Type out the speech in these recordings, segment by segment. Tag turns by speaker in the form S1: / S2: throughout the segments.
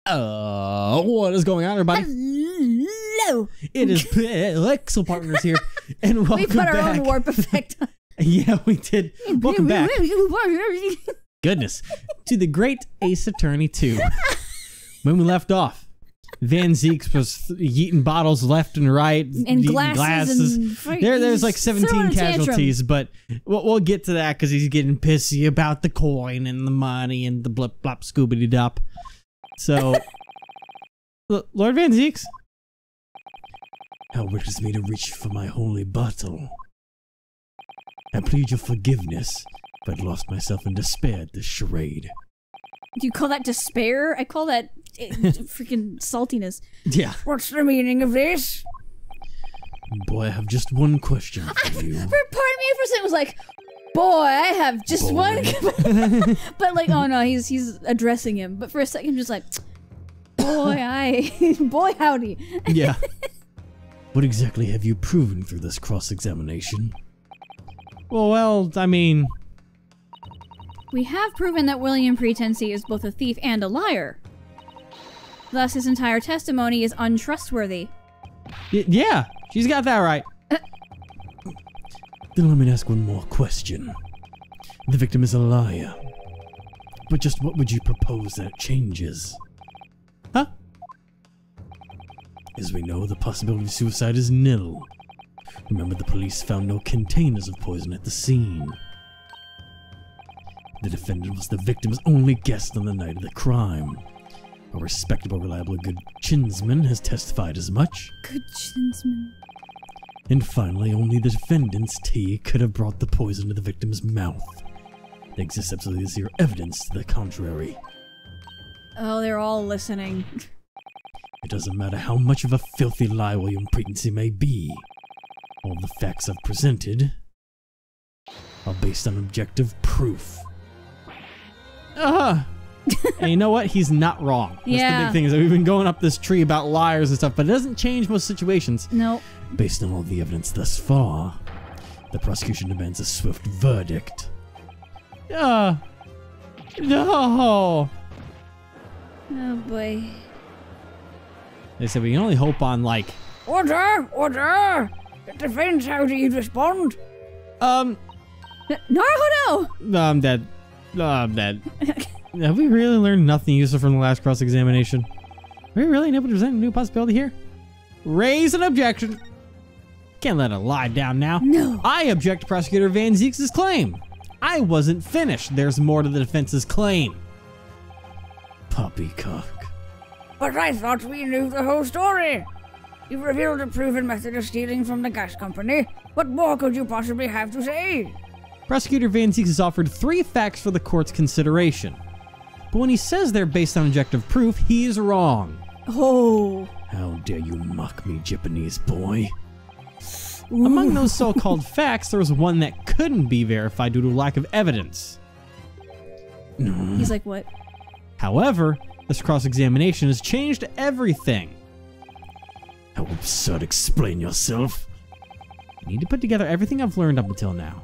S1: What is going on, everybody?
S2: Hello.
S1: It is Pixel Partners here, and welcome
S2: We put our
S1: back.
S2: own warp effect on.
S1: Yeah, we did. Welcome back. Goodness, to the Great Ace Attorney 2. When we left off, Van Zieks was yeeting bottles left and right,
S2: And
S1: yeeting
S2: glasses. And
S1: There's like
S2: throwing
S1: 17
S2: a tantrum.
S1: casualties, but we'll get to that because he's getting pissy about the coin and the money and the blip blop scoobity dop. So, Lord Van Zieks, how wishes me to reach for my holy bottle. I plead your forgiveness, but lost myself in despair at this charade.
S2: Do you call that despair? I call that freaking saltiness.
S1: Yeah.
S2: What's the meaning of this?
S1: Boy, I have just one question for you.
S2: For part of me for a second was like, boy, I have just one. But like, oh no, he's addressing him. But for a second, just like, boy, howdy.
S1: Yeah. What exactly have you proven through this cross-examination? Well, I mean...
S2: We have proven that William Pretency is both a thief and a liar. Thus, his entire testimony is untrustworthy.
S1: Yeah, she's got that right. Then let me ask one more question. The victim is a liar. But just what would you propose that changes? Huh? As we know, the possibility of suicide is nil. Remember, the police found no containers of poison at the scene. The defendant was the victim's only guest on the night of the crime. A respectable, reliable, good chinsman has testified as much.
S2: Good chinsman.
S1: And finally, only the defendant's tea could have brought the poison to the victim's mouth. There exists absolutely zero evidence to the contrary.
S2: Oh, they're all listening.
S1: It doesn't matter how much of a filthy lie William Pretency may be. All the facts I've presented are based on objective proof. And you know what? He's not wrong. That's the big thing, is that we've been going up this tree about liars and stuff, but it doesn't change most situations.
S2: Nope.
S1: Based on all the evidence thus far, the prosecution demands a swift verdict. No.
S2: Oh boy.
S1: They said we can only hope on, like...
S3: Order! It depends how do you respond.
S2: Naruto!
S1: I'm dead. I'm dead. Have we really learned nothing useful from the last cross-examination? Are we really able to present a new possibility here? Raise an objection. Can't let it lie down now.
S2: No.
S1: I object to Prosecutor Van Zieks' claim. I wasn't finished. There's more to the defense's claim. Poppycock.
S3: But I thought we knew the whole story. You've revealed a proven method of stealing from the gas company. What more could you possibly have to say?
S1: Prosecutor Van Zieks has offered 3 facts for the court's consideration. But when he says they're based on objective proof, he is wrong.
S2: Oh.
S1: How dare you mock me, Japanese boy?
S2: Ooh.
S1: Among those so-called facts, there was one that couldn't be verified due to lack of evidence.
S2: He's like, what?
S1: However, this cross-examination has changed everything. How absurd. Explain yourself. I need to put together everything I've learned up until now.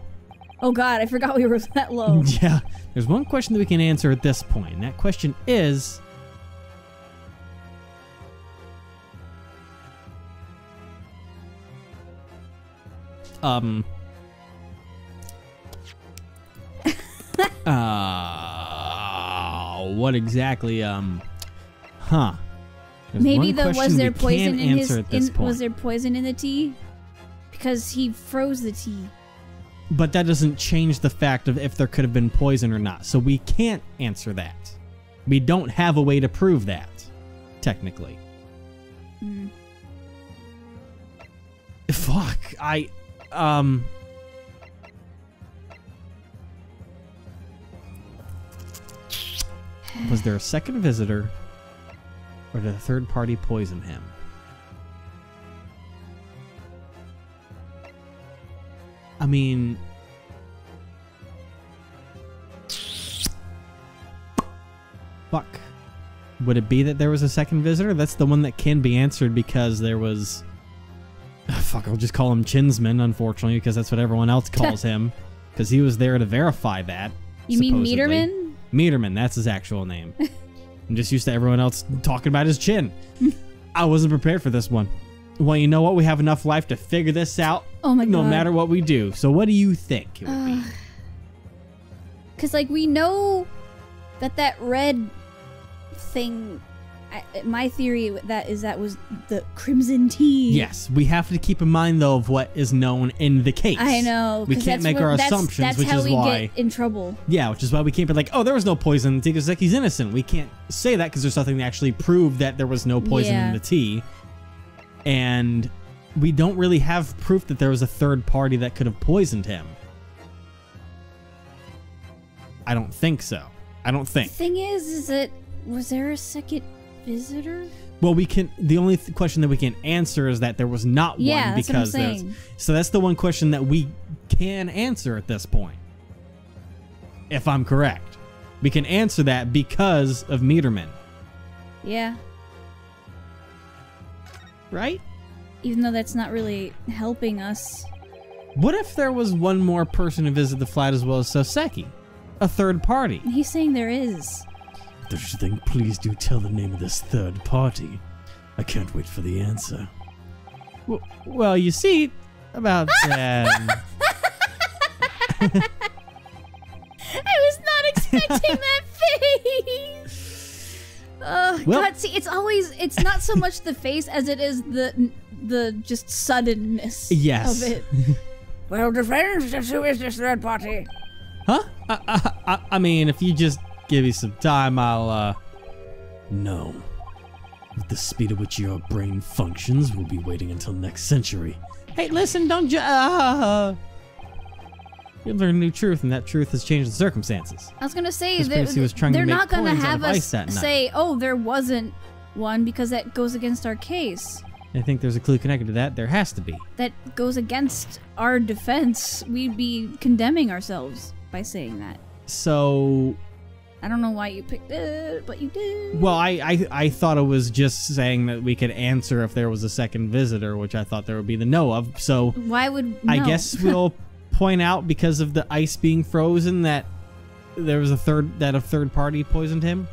S2: Oh god, I forgot we were that low.
S1: Yeah, there's one question that we can answer at this point, and that question is... what exactly, There's
S2: Maybe
S1: one
S2: was
S1: question
S2: there
S1: we
S2: poison
S1: can't
S2: in his
S1: answer at this point.
S2: was there poison in the tea? Because he froze the tea.
S1: But that doesn't change the fact of if there could have been poison or not. So we can't answer that. We don't have a way to prove that, technically. Fuck, Was there a second visitor, or did a third party poison him? I mean... Fuck. Would it be that there was a second visitor? That's the one that can be answered because there was... Fuck, I'll just call him Chinsman, unfortunately, because that's what everyone else calls him. Because he was there to verify that.
S2: You mean
S1: supposedly.
S2: Meterman?
S1: Meterman, that's his actual name. I'm just used to everyone else talking about his chin. I wasn't prepared for this one. Well, you know what? We have enough life to figure this out.
S2: Oh my god.
S1: No matter what we do. So what do you think it would be?
S2: Because, like, we know that red thing... my theory that was the Crimson Tea.
S1: Yes, we have to keep in mind, though, of what is known in the case.
S2: I know.
S1: We can't make our assumptions, which is why...
S2: That's how we get in trouble.
S1: Yeah, which is why we can't be like, oh, there was no poison in the tea because like, he's innocent. We can't say that because there's nothing to actually prove that there was no poison in the tea. And we don't really have proof that there was a third party that could have poisoned him. I don't think so. I don't think.
S2: The thing is that was there a second visitor?
S1: Well, we can. The only question that we can answer is that there was not one
S2: that's
S1: because
S2: what I'm saying.
S1: So that's the one question that we can answer at this point. If I'm correct, we can answer that because of Meterman.
S2: Yeah.
S1: Right?
S2: Even though that's not really helping us.
S1: What if there was one more person who visited the flat as well as Soseki? A third party.
S2: He's saying there is.
S1: If there's such a thing, please do tell the name of this third party. I can't wait for the answer. Well, you see, about that...
S2: I was not expecting that face!
S1: Well,
S2: God, see, it's not so much the face as it is the just suddenness
S1: yes.
S2: of it.
S3: Well, defense, just who is this third party?
S1: Huh? I mean, if you just give me some time, I'll, No. With the speed at which your brain functions, we'll be waiting until next century. Hey, listen, don't You'll learn a new truth, and that truth has changed the circumstances.
S2: I was gonna say,
S1: This Priesty was trying to
S2: they're
S1: make
S2: not gonna
S1: coins out
S2: have
S1: of
S2: us
S1: ice that night.
S2: say, oh, there wasn't one, because that goes against our case.
S1: I think there's a clue connected to that. There has to be.
S2: That goes against our defense. We'd be condemning ourselves by saying that.
S1: So...
S2: I don't know why you picked it, but you did.
S1: Well, I thought it was just saying that we could answer if there was a second visitor, which I thought there would be the no of. So
S2: why would
S1: I
S2: no?
S1: guess we'll point out because of the ice being frozen that there was a third party poisoned him.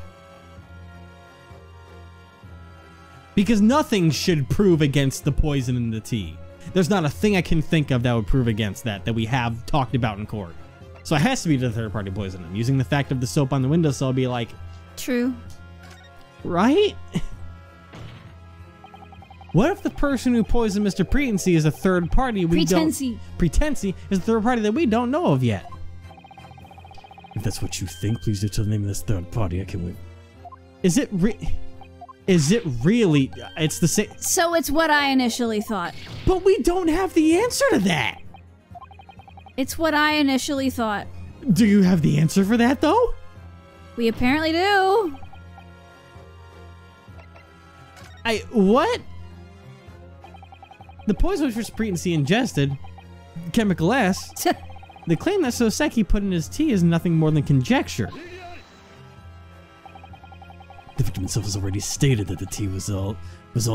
S1: Because nothing should prove against the poison in the tea. There's not a thing I can think of that would prove against that we have talked about in court. So it has to be the third party poison him. Using the fact of the soap on the windowsill, I'll be like...
S2: True.
S1: Right? What if the person who poisoned Mr. Pretency is a third party we
S2: Pretency.
S1: Pretency is a third party that we don't know of yet. If that's what you think, please do tell the name of this third party. I can wait. Is it really? It's the same.
S2: So it's what I initially thought.
S1: But we don't have the answer to that.
S2: It's what I initially thought.
S1: Do you have the answer for that, though?
S2: We apparently do.
S1: What? The poison which Mr. Pretency ingested, chemical S, the claim that Soseki put in his tea is nothing more than conjecture. The victim himself has already stated that the tea was all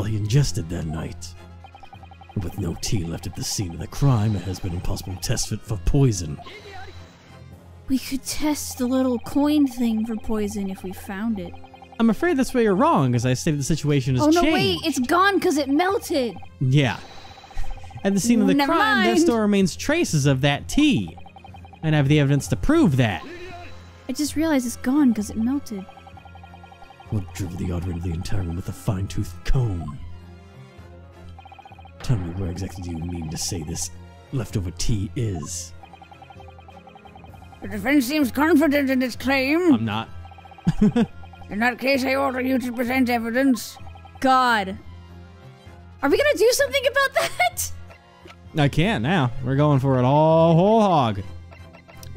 S1: he ingested that night. And with no tea left at the scene of the crime, it has been impossible to test it for poison.
S2: We could test the little coin thing for poison if we found it.
S1: I'm afraid that's where you're wrong, as I stated the situation has changed.
S2: Oh no, wait, it's gone because it melted.
S1: Yeah. At the scene of the
S2: Never
S1: crime, there
S2: mind.
S1: still remains traces of that tea. And I have the evidence to prove that.
S2: I just realized it's gone because it melted.
S1: What drove the artery into the entire room with a fine-toothed comb? Tell me, where exactly do you mean to say this leftover tea is?
S3: The defense seems confident in its claim.
S1: I'm not.
S3: In that case, I order you to present evidence.
S2: God. Are we gonna do something about that?
S1: I can't now. We're going for it all whole hog.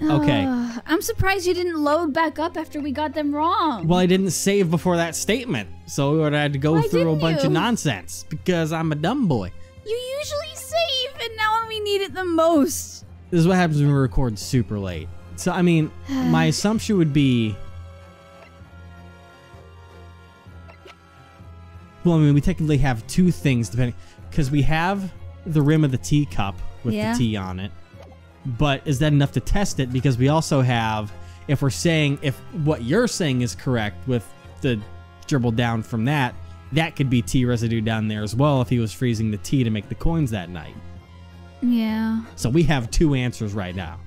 S1: Okay.
S2: I'm surprised you didn't load back up after we got them wrong.
S1: Well, I didn't save before that statement, so we would have had to go
S2: Why
S1: through a
S2: didn't
S1: bunch
S2: you?
S1: of nonsense because I'm a dumb boy.
S2: You usually save, and now when we need it the most.
S1: This is what happens when we record super late. So, I mean, my assumption would be... Well, I mean, we technically have two things, depending... Because we have the rim of the teacup with the tea on it. But is that enough to test it? Because we also have... If we're saying... If what you're saying is correct with the dribble down from that, that could be tea residue down there as well if he was freezing the tea to make the coins that night.
S2: Yeah.
S1: So we have 2 answers right now.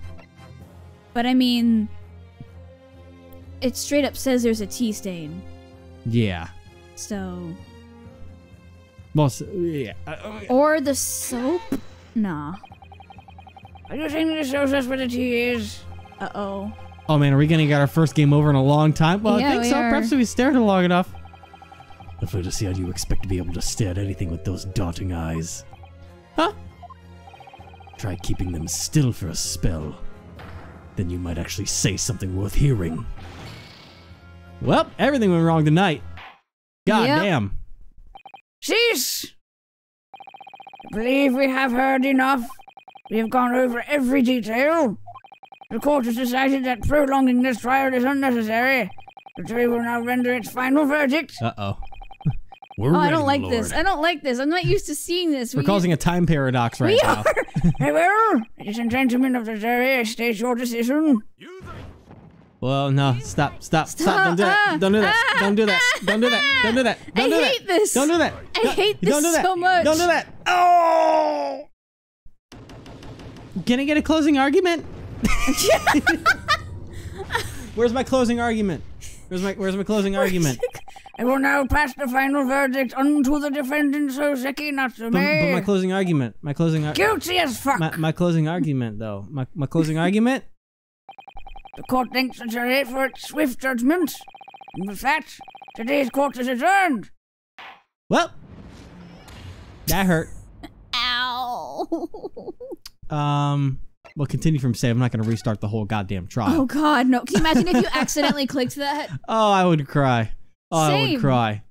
S2: But I mean, it straight up says there's a tea stain.
S1: Yeah.
S2: So.
S1: Well, yeah.
S2: Or the soap? Nah.
S3: Are you saying this shows us where the tea is?
S2: Uh-oh.
S1: Oh man, are we gonna get our first game over in a long time? Well,
S2: Yeah,
S1: I think
S2: we
S1: so.
S2: are.
S1: Perhaps if we stared at it long enough. I'd like to see how you expect to be able to stare at anything with those darting eyes. Huh? Try keeping them still for a spell. Then you might actually say something worth hearing. Well, everything went wrong tonight. God
S2: Yep.
S1: damn.
S3: Cease! I believe we have heard enough. We have gone over every detail. The court has decided that prolonging this trial is unnecessary. The jury will now render its final verdict.
S1: Uh-oh.
S2: Oh, I don't like this. I don't like this. I'm not used to seeing this.
S1: We're causing a time paradox right
S2: We
S1: now.
S3: Very well. Ladies and gentlemen of the jury, state your decision.
S1: Well, no, stop, don't do that, don't do that, don't do that, don't do that, don't do that,
S2: I
S1: don't do that.
S2: hate this.
S1: Don't do that.
S2: I hate this
S1: Don't do that.
S2: so much.
S1: Don't do that. Oh! Can I get a closing argument? Where's my closing argument? Where's my closing argument?
S3: I will now pass the final verdict unto the defendant, Soseki Natsume.
S1: But my closing argument.
S3: Guilty as fuck.
S1: My closing argument, though. My closing argument.
S3: The court thanks the jury for its swift judgment. And with that, today's court is adjourned.
S1: Well, that hurt.
S2: Ow.
S1: We'll continue from save. I'm not going to restart the whole goddamn trial.
S2: Oh god, no. Can you imagine if you accidentally clicked that?
S1: Oh, I would cry. Oh, I would
S2: Same.
S1: cry.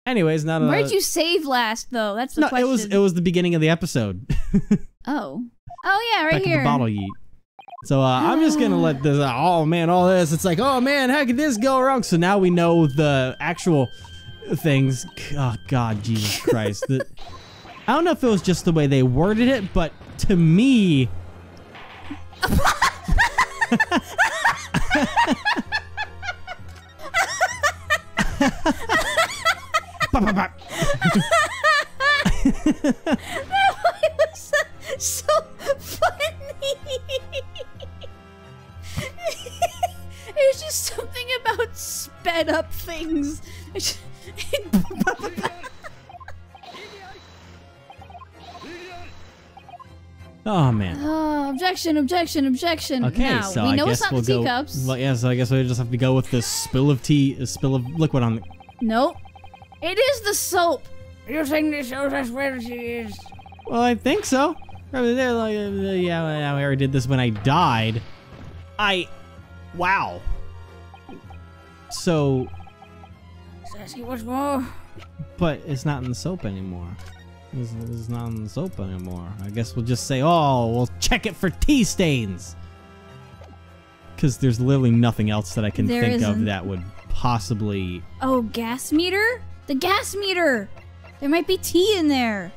S1: Anyways, not a.
S2: Where'd you save last though? That's the
S1: No,
S2: question.
S1: it was the beginning of the episode.
S2: Oh. Oh yeah, right
S1: Back
S2: here.
S1: in the bottle yeet. So I'm just gonna let this. Oh man, all this. It's like, oh man, how could this go wrong? So now we know the actual things. Oh God, Jesus Christ. I don't know if it was just the way they worded it, but to me.
S2: That was so funny. There's just something about sped up things.
S1: Oh man.
S2: Oh, objection, objection, objection.
S1: Okay,
S2: now,
S1: so
S2: we
S1: I
S2: know
S1: guess
S2: it's not
S1: we'll
S2: the
S1: go.
S2: teacups.
S1: Well, yeah, so I guess we just have to go with this spill of tea, a spill of liquid on.
S2: Nope. It is the soap.
S3: Are you saying this shows us where she is?
S1: Well, I think so. Probably there. Like, yeah, we already did this when I died. Wow. So,
S3: Sassy, what's more?
S1: but it's not in the soap anymore. It's not in the soap anymore. I guess we'll just say, oh, we'll check it for tea stains. Because there's literally nothing else that I can
S2: There
S1: think of
S2: isn't.
S1: that would possibly.
S2: Oh, gas meter? The gas meter! There might be tea in there.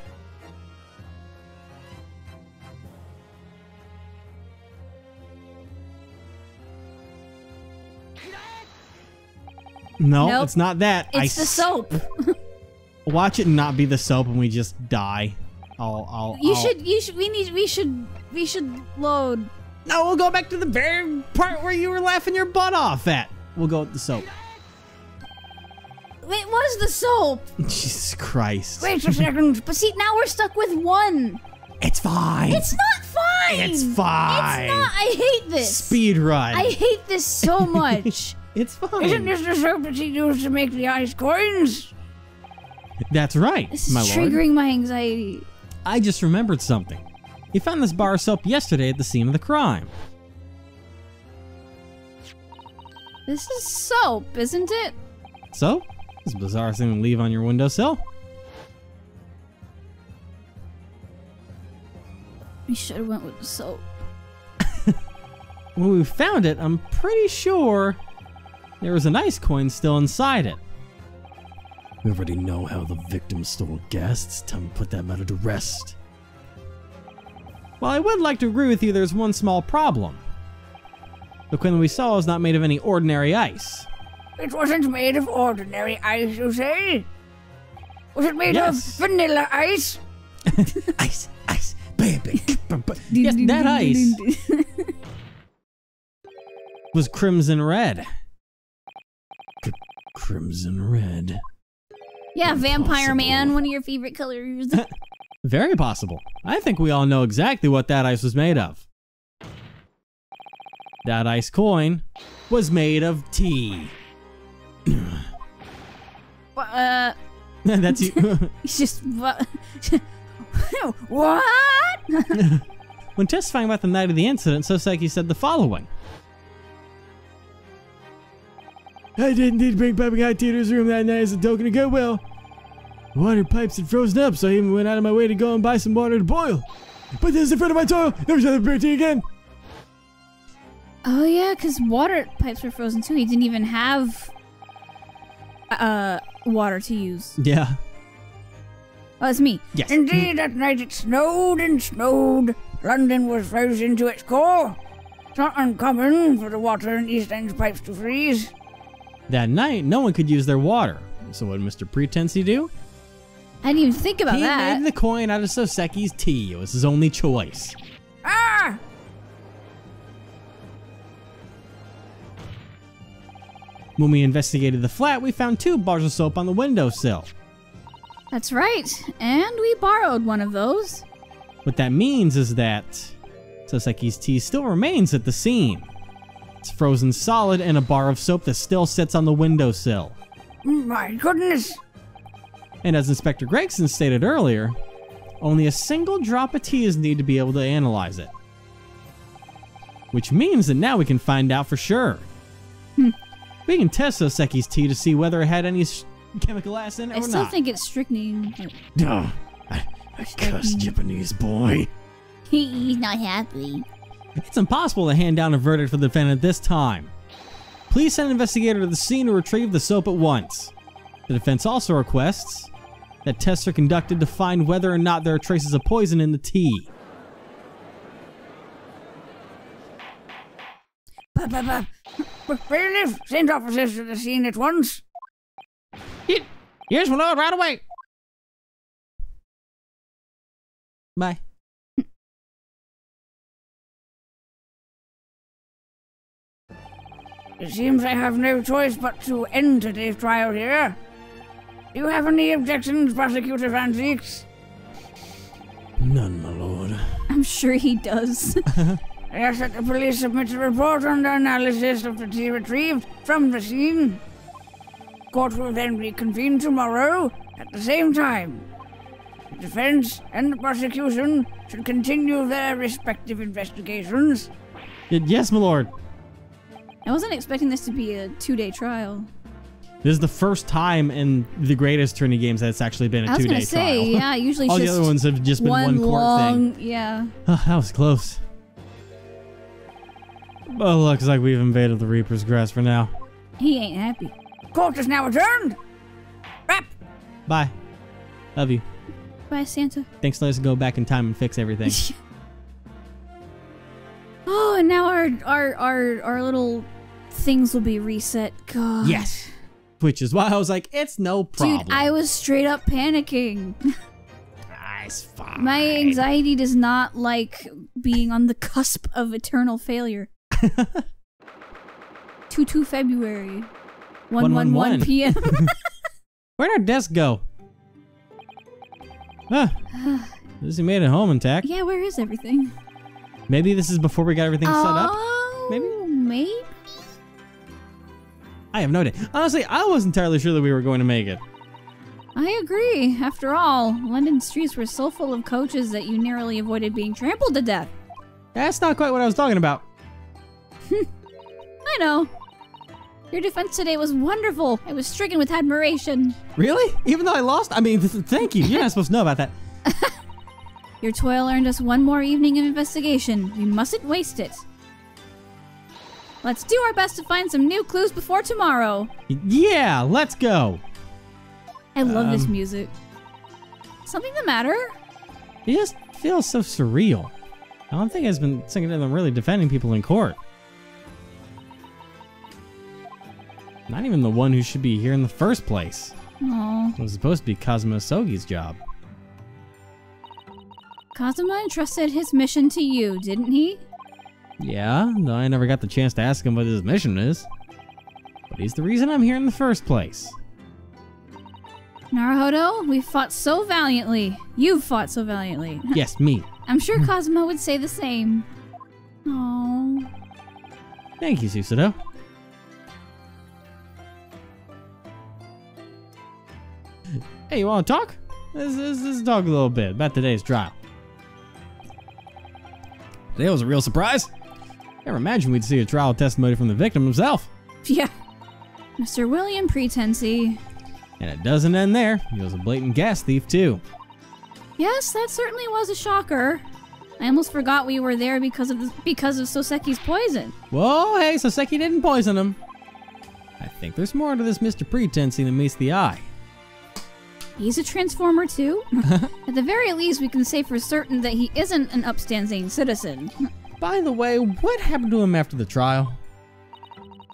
S1: No,
S2: Nope.
S1: it's not that.
S2: It's the soap.
S1: Watch it not be the soap and we just die.
S2: We should load.
S1: No, we'll go back to the very part where you were laughing your butt off at. We'll go with the soap.
S2: It was the soap.
S1: Jesus Christ.
S3: Wait a second.
S2: But see, now we're stuck with one.
S1: It's fine.
S2: It's not fine.
S1: It's fine.
S2: It's not. I hate this.
S1: Speed run.
S2: I hate this so much.
S1: It's fine.
S3: Isn't this the soap that she used to make the ice coins?
S1: That's right,
S2: This is
S1: my lord.
S2: triggering my anxiety.
S1: I just remembered something. You found this bar of soap yesterday at the scene of the crime.
S2: This is soap, isn't it?
S1: So, this bizarre thing to leave on your windowsill.
S2: We should have went with the soap.
S1: When we found it, I'm pretty sure there was an ice coin still inside it. We already know how the victim stole gas. It's time to put that matter to rest. While I would like to agree with you, there's one small problem. The coin we saw is not made of any ordinary ice.
S3: It wasn't made of ordinary ice, you say? Was it made of vanilla ice?
S4: Ice, baby.
S1: Yes, that ice was crimson red. Crimson red.
S2: Yeah, Vampire
S1: Impossible.
S2: Man, one of your favorite colors.
S1: Very possible. I think we all know exactly what that ice was made of. That ice coin was made of tea. That's you.
S2: It's just what?
S1: When testifying about the night of the incident, Soseki said the following. I didn't need to bring piping hot tea to his room that night as a token of goodwill. The water pipes had frozen up, so I even went out of my way to go and buy some water to boil. But this is in front of my toilet. Never shall I beer tea again.
S2: Oh yeah, because water pipes were frozen too. He didn't even have water to use.
S1: Yeah.
S2: Oh, it's me.
S1: Yes.
S3: Indeed, that night it snowed and snowed. London was frozen to its core. It's not uncommon for the water in East End's pipes to freeze.
S1: That night, no one could use their water. So what did Mr. Pretensy do?
S2: I didn't even think about
S1: He
S2: that.
S1: made the coin out of Soseki's tea. It was his only choice.
S3: Ah!
S1: When we investigated the flat, we found 2 bars of soap on the windowsill.
S2: That's right, and we borrowed one of those.
S1: What that means is that Soseki's tea still remains at the scene. It's frozen solid in a bar of soap that still sits on the windowsill.
S3: My goodness!
S1: And as Inspector Gregson stated earlier, only a single drop of tea is needed to be able to analyze it. Which means that now we can find out for sure. We can test Soseki's tea to see whether it had any chemical acid in it
S2: I
S1: or
S2: still
S1: not.
S2: think it's strychnine.
S4: I cuss Japanese boy.
S2: He's not happy.
S1: It's impossible to hand down a verdict for the defendant this time. Please send an investigator to the scene to retrieve the soap at once. The defense also requests that tests are conducted to find whether or not there are traces of poison in the tea.
S3: Bailiff, send officers to the scene at once.
S1: Yes, my lord, right away. Bye.
S3: It seems I have no choice but to end today's trial here. Do you have any objections, Prosecutor Van Zeeks?
S4: None, my lord.
S2: I'm sure he does.
S3: I ask that the police submit a report on the analysis of the tea retrieved from the scene. Court will then reconvene tomorrow at the same time. The defense and the prosecution should continue their respective investigations.
S1: Yes, my lord.
S2: I wasn't expecting this to be a 2-day trial.
S1: This is the first time in the greatest tourney games that it's actually been a
S2: I was
S1: 2-day
S2: gonna say,
S1: trial.
S2: yeah, usually
S1: All
S2: it's
S1: the
S2: just
S1: other ones have just been one court
S2: long,
S1: thing.
S2: yeah.
S1: That was close. Well, looks like we've invaded the Reaper's grasp for now.
S2: He ain't happy.
S3: Court is now adjourned. Wrap.
S1: Bye. Love you.
S2: Bye, Santa.
S1: Thanks for letting us go back in time and fix everything.
S2: Oh, and now our little things will be reset. God.
S1: Yes. Which is why I was like, it's no problem.
S2: Dude, I was straight up panicking.
S1: It's fine.
S2: My anxiety does not like being on the cusp of eternal failure. 2 February. 1:11 p.m.
S1: Where'd our desk go? At least he made it home intact.
S2: Yeah, where is everything?
S1: Maybe this is before we got everything set up?
S2: Oh,
S1: Maybe?
S2: Maybe?
S1: I have no idea. Honestly, I was entirely sure that we were going to make it.
S2: I agree. After all, London streets were so full of coaches that you narrowly avoided being trampled to death.
S1: That's not quite what I was talking about.
S2: I know. Your defense today was wonderful. I was stricken with admiration.
S1: Really? Even though I lost? I mean, thank you. You're not supposed to know about that.
S2: Your toil earned us one more evening of investigation. We mustn't waste it. Let's do our best to find some new clues before tomorrow.
S1: Yeah, let's go.
S2: I love this music. Something the matter?
S1: It just feels so surreal. I don't think I've been thinking of them really defending people in court. Not even the one who should be here in the first place.
S2: Oh,
S1: It was supposed to be Kazuma Sogi's job.
S2: Kazuma entrusted his mission to you, didn't he?
S1: Yeah, though I never got the chance to ask him what his mission is. But he's the reason I'm here in the first place.
S2: Naruhodo, we fought so valiantly. You've fought so valiantly.
S1: Yes, me.
S2: I'm sure Kazuma would say the same. Oh.
S1: Thank you, Susato. Hey, you want to talk? Let's talk a little bit about today's trial. Today was a real surprise. Never imagined we'd see a trial testimony from the victim himself.
S2: Yeah. Mr. William Pretency.
S1: And it doesn't end there. He was a blatant gas thief, too.
S2: Yes, that certainly was a shocker. I almost forgot we were there because of Soseki's poison.
S1: Whoa, hey, Soseki didn't poison him. I think there's more to this Mr. Pretency than meets the eye.
S2: He's a transformer too. At the very least, we can say for certain that he isn't an upstanding citizen.
S1: By the way, what happened to him after the trial?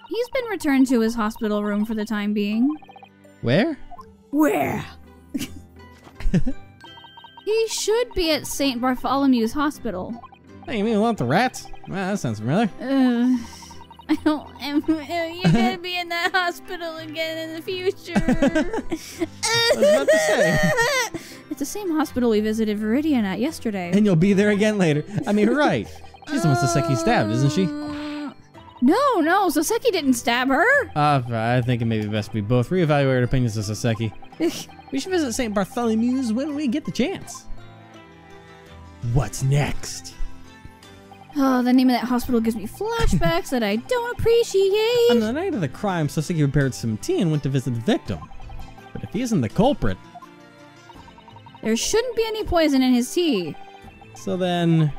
S2: He's been returned to his hospital room for the time being.
S1: Where?
S3: Where?
S2: He should be at St. Bartholomew's Hospital.
S1: Hey, you mean want the rats? Well, that sounds familiar.
S2: I don't. You're gonna be in that hospital again in the future.
S1: I was about to say.
S2: It's the same hospital we visited Viridian at yesterday.
S1: And you'll be there again later. I mean, right. She's the one Soseki stabbed, isn't she?
S2: No, Soseki didn't stab her.
S1: I think it may be best we both reevaluate our opinions of Soseki. We should visit St. Bartholomew's when we get the chance. What's next?
S2: Oh, the name of that hospital gives me flashbacks that I don't appreciate.
S1: On the night of the crime, Soseki prepared some tea and went to visit the victim. But if he isn't the culprit...
S2: There shouldn't be any poison in his tea.
S1: So then,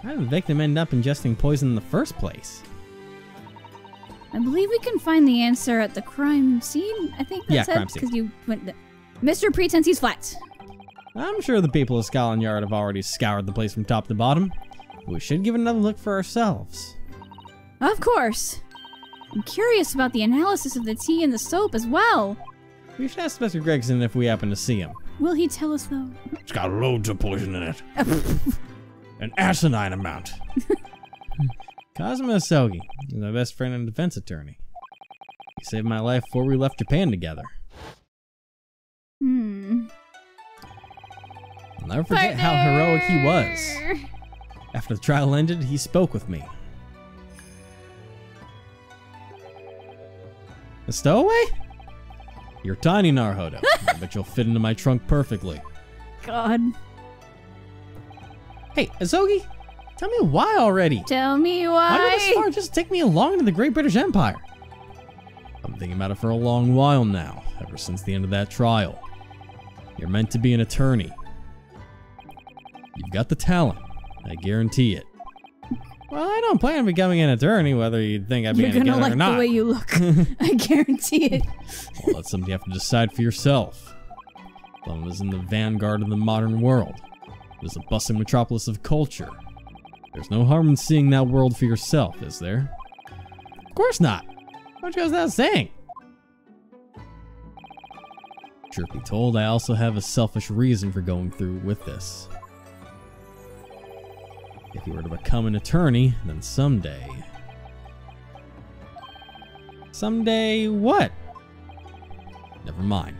S1: how did the victim end up ingesting poison in the first place?
S2: I believe we can find the answer at the crime scene. I think that's
S1: crime
S2: it,
S1: scene.
S2: because you went. Mr. Pretency's flat.
S1: I'm sure the people of Scotland Yard have already scoured the place from top to bottom. We should give it another look for ourselves.
S2: Of course. I'm curious about the analysis of the tea and the soap as well.
S1: We should ask Mr. Gregson if we happen to see him.
S2: Will he tell us though?
S4: It's got loads of poison in it. An asinine amount.
S1: Kazuma Sogi is my best friend and defense attorney. He saved my life before we left Japan together. I'll never forget how heroic he was. After the trial ended, he spoke with me. A stowaway? You're tiny, Naruhodo. I bet you'll fit into my trunk perfectly.
S2: God.
S1: Hey, Asogi, tell me why already?
S2: Tell me
S1: Why go this
S2: why.
S1: far? Just take me along to the Great British Empire. I've been thinking about it for a long while now, ever since the end of that trial. You're meant to be an attorney. You've got the talent. I guarantee it. Well, I don't plan on becoming an attorney, whether you think I'd be
S2: You're
S1: any
S2: gonna
S1: good
S2: like
S1: or not.
S2: the way you look. I guarantee it.
S1: Well, that's something you have to decide for yourself. London is in the vanguard of the modern world. It is a bustling metropolis of culture. There's no harm in seeing that world for yourself, is there? Of course not. What goes without saying? Truth be told, I also have a selfish reason for going through with this. If you were to become an attorney, then someday... Someday what? Never mind.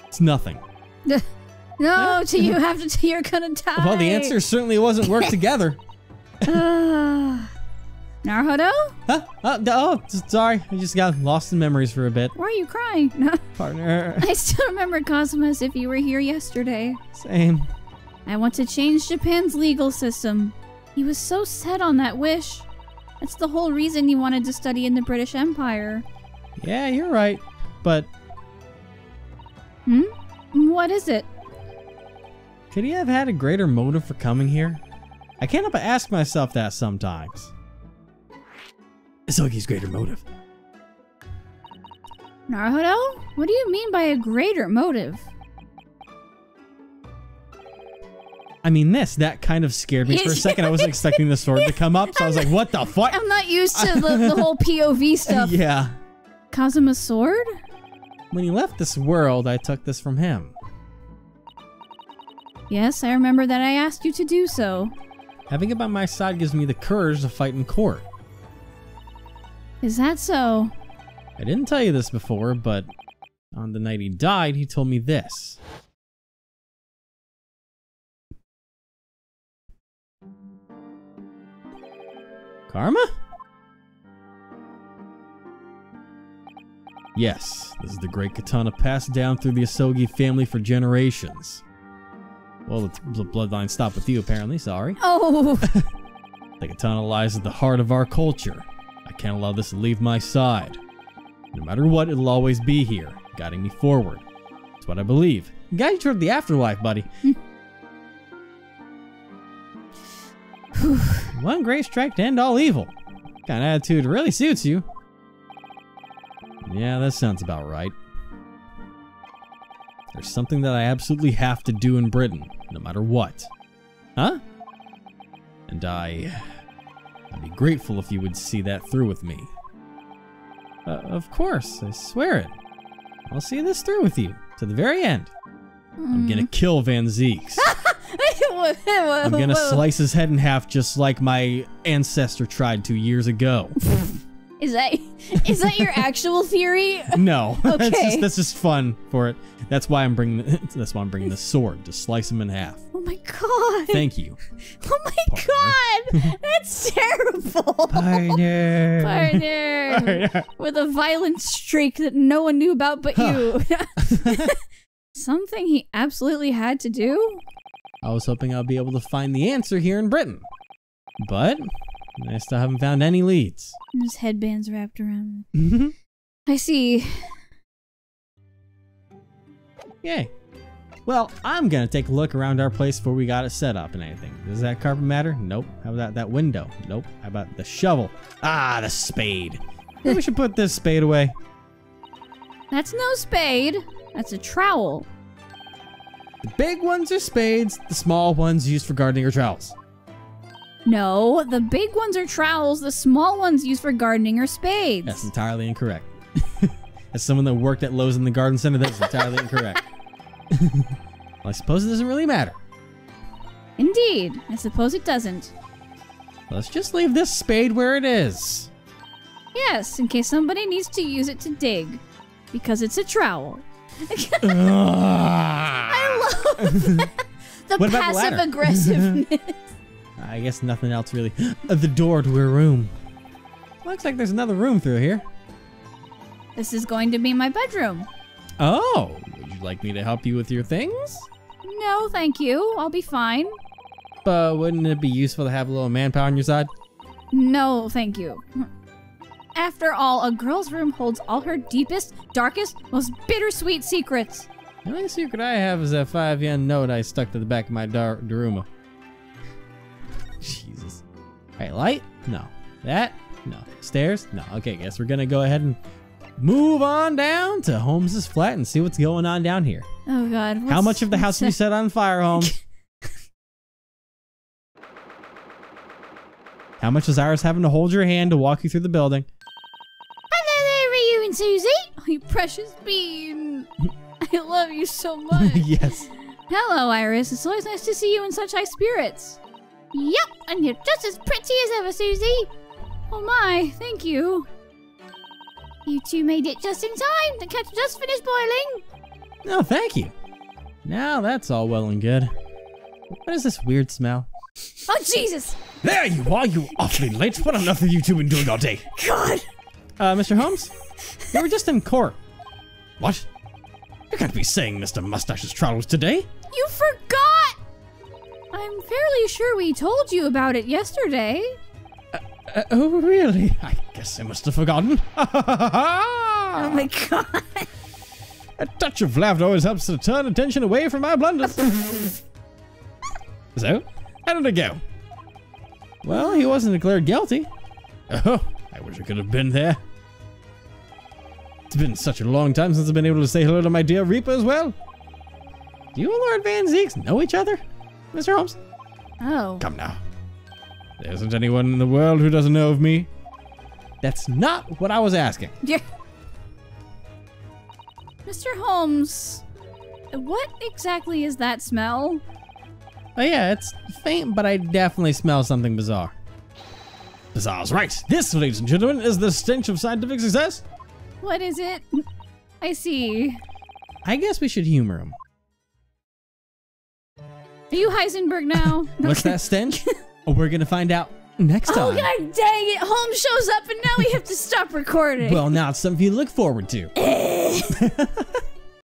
S1: It's nothing.
S2: No, till you have to. You're gonna die.
S1: Well, the answer certainly wasn't work together.
S2: Naruhodo?
S1: Huh? Sorry. I just got lost in memories for a bit.
S2: Why are you crying? No.
S1: Partner.
S2: I still remember Kazuma as if you were here yesterday.
S1: Same.
S2: I want to change Japan's legal system. He was so set on that wish. That's the whole reason he wanted to study in the British Empire.
S1: Yeah, you're right. But
S2: What is it?
S1: could he have had a greater motive for coming here? I can't help but ask myself that sometimes.
S4: Isogi's greater motive.
S2: Naruhodo? What do you mean by a greater motive?
S1: I mean, that kind of scared me for a second. I wasn't expecting the sword to come up, so I was like, what the fuck?
S2: I'm not used to the whole POV stuff.
S1: Yeah.
S2: Kazuma's sword?
S1: When he left this world, I took this from him.
S2: Yes, I remember that I asked you to do so.
S1: Having it by my side gives me the courage to fight in court.
S2: Is that so?
S1: I didn't tell you this before, but on the night he died, he told me this. Karma? Yes, this is the great katana passed down through the Asogi family for generations. Well, the bloodline stopped with you, apparently. Sorry.
S2: Oh!
S1: The katana lies at the heart of our culture. I can't allow this to leave my side. No matter what, it'll always be here, guiding me forward. That's what I believe. Guide you toward the afterlife, buddy. One great strike to end all evil. Kind of attitude really suits you. Yeah, that sounds about right. There's something that I absolutely have to do in Britain, no matter what. Huh? And I'd be grateful if you would see that through with me. Of course, I swear it. I'll see this through with you, to the very end. I'm gonna kill Van Zieks. I'm gonna slice his head in half just like my ancestor tried 2 years ago.
S2: Is that your actual theory?
S1: No,
S2: Okay.
S1: that's just fun for it. That's why I'm bringing the sword to slice him in half.
S2: Oh my god.
S1: Thank you.
S2: Oh my god. That's terrible.
S1: Partner.
S2: Partner. With a violent streak that no one knew about but you. Something he absolutely had to do?
S1: I was hoping I'd be able to find the answer here in Britain. But I still haven't found any leads.
S2: And his headband's wrapped around him. I see.
S1: Yay. Well, I'm gonna take a look around our place before we got it set up and anything. Does that carpet matter? Nope. How about that window? Nope. How about the shovel? Ah, the spade. Maybe we should put this spade away.
S2: That's no spade. That's a trowel.
S1: The big ones are spades, the small ones used for gardening or trowels.
S2: No, the big ones are trowels, the small ones used for gardening or spades.
S1: That's entirely incorrect. As someone that worked at Lowe's in the garden center, that's entirely incorrect. Well, I suppose it doesn't really matter.
S2: Indeed, I suppose it doesn't.
S1: Let's just leave this spade where it is.
S2: Yes, in case somebody needs to use it to dig. Because it's a trowel. I love the
S1: What about the ladder?
S2: passive aggressiveness.
S1: I guess nothing else really. The door to her room. Looks like there's another room through here.
S2: This is going to be my bedroom.
S1: Oh, would you like me to help you with your things?
S2: No, thank you. I'll be fine.
S1: But wouldn't it be useful to have a little manpower on your side?
S2: No, thank you. After all, a girl's room holds all her deepest, darkest, most bittersweet secrets.
S1: The only secret I have is that 5-yen note I stuck to the back of my Daruma. Jesus. Alright, light? No. That? No. Stairs? No. Okay, guess we're gonna go ahead and move on down to Holmes's flat and see what's going on down here.
S2: Oh god.
S1: How much of the house have you set on fire, Holmes? How much is Iris having to hold your hand to walk you through the building?
S2: Hello there, Ryu and Susie. Oh, you precious bean. I love you so much.
S1: Yes.
S2: Hello, Iris. It's always nice to see you in such high spirits. Yep, and you're just as pretty as ever, Susie. Oh my, thank you. You two made it just in time. The kettle just finished boiling.
S1: No, thank you. Now that's all well and good. What is this weird smell?
S2: Oh, Jesus.
S4: There you are, you awfully late. What on earth have you two been doing all day?
S2: God.
S1: Mr. Holmes? You were just in court.
S4: What? You can't be saying Mr. Mustache's trial was today.
S2: You forgot. I'm fairly sure we told you about it yesterday.
S4: Oh, really? I guess I must have forgotten.
S2: Oh my god.
S4: A touch of laughter always helps to turn attention away from my blunders. So, how did it go?
S1: Well, he wasn't declared guilty.
S4: Oh, I wish I could have been there. It's been such a long time since I've been able to say hello to my dear Reaper as well.
S1: Do you and Lord Van Zieks know each other, Mr. Holmes?
S2: Oh.
S4: Come now. There isn't anyone in the world who doesn't know of me.
S1: That's not what I was asking.
S2: Yeah. Mr. Holmes, what exactly is that smell?
S4: Oh yeah, it's faint, but I definitely smell something bizarre. Bizarre's right. This, ladies and gentlemen, is the stench of scientific success.
S2: What is it? I see.
S4: I guess we should humor him.
S2: Are you Heisenberg now?
S4: What's that stench? We're gonna find out next time.
S2: Oh, god dang it! Holmes shows up and now we have to stop recording.
S4: Well, now it's something you look forward to.